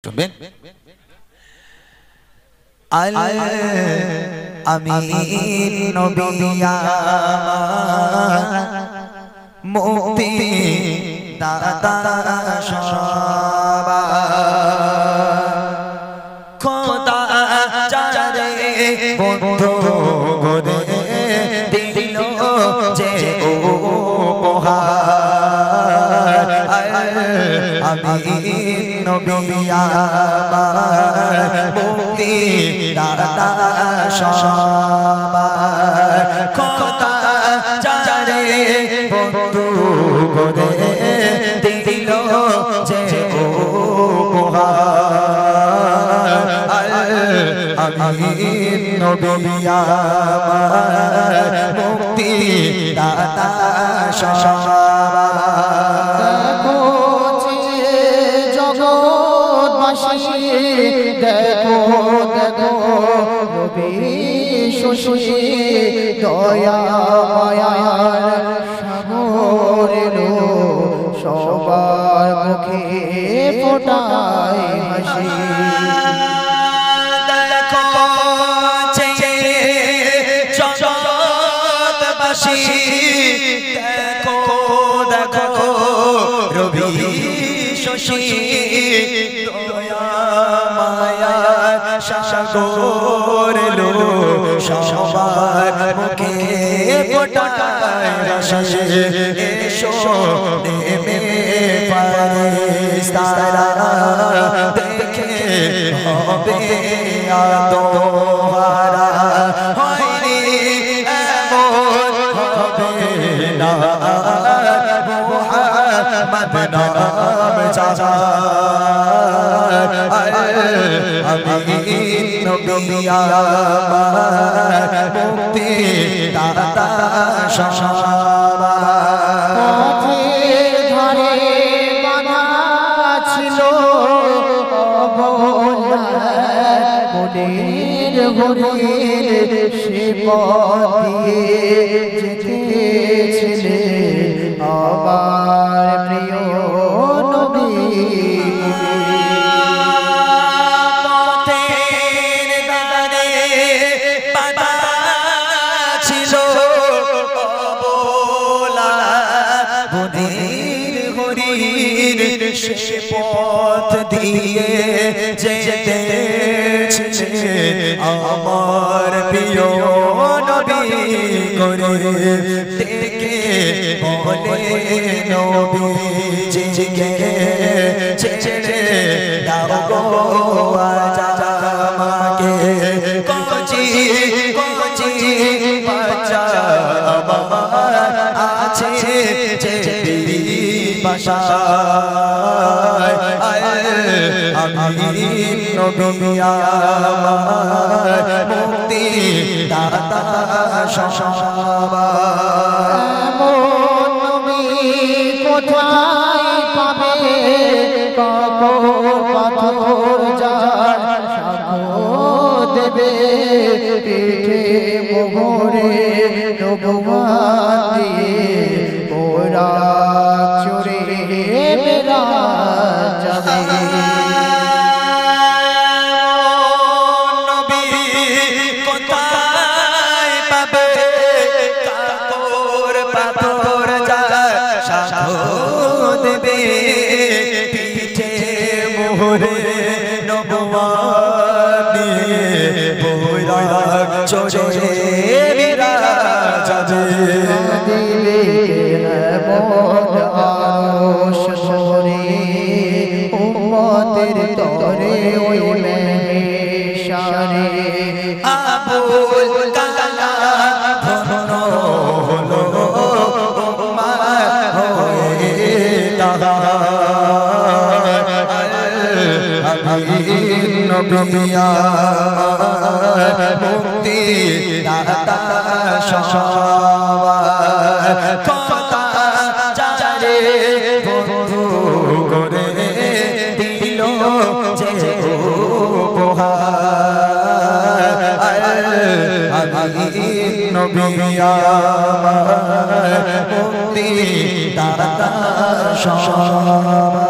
শুনবেন আল আমিন নবী মুক্তি দাতা সবা খোদা যারে বন্ধু করে দিল যে উপহার আমিন নবী মুক্তি দাতা সবা খোদা যারে বন্ধু করে দিল যে উপহার আমিন নবী মুক্তি দাতা সবা দেখো দেখো নবী শশী দয়া মায়ার সাগর এলো সবার মুখে ফোটায় হাসি দেখো জগৎবাসী দেখো দেখো রবি শশী সাগর এলো সবার মুখে ফোটায় হাসি এসো নেমে ফারিস্তারা দেখে হবে আদোহারা হয়নি এমন হবে না মুহাম্মদ নাম চাচা আমিন নবী মুক্তি দাতা সবা পথের ধারে বাঁধা ছিল মনের হরির সে পথ দিয়ে যেতেছিলে আমার প্রিয় নবী সে পথ দিয়ে যেতেছিলে আমার প্রিয় নবী করে ডেকে বলে নবীজিকে ছেড়ে দাও গো আজ আমাকে কচি কচি বাচ্চা আমার আছে যে আমিন নবী মুক্তি দাতা সবা এমন নবী কোথায় পাবে পাথর যার সাক্ষ্য দেবে পিঠে মোহরে নবুয়ত দিয়ে ওরা চড়ে বেড়া যাবে পিঠে মোহরে নবুয়ত দিয়ে বৈরাগ চড়ে বিরাজাবে দিলে মন আরশ ধরে উম্মতের তরে ওই মেশারে আবুল কালাম ধন্য হলো উম্মাহ হয়ে দাদা আমিন নবী মুক্তি দাতা সবা খোদা যারে বন্ধু করে দিল যে উপহার আমিন নবী মুক্তি দাতা সবা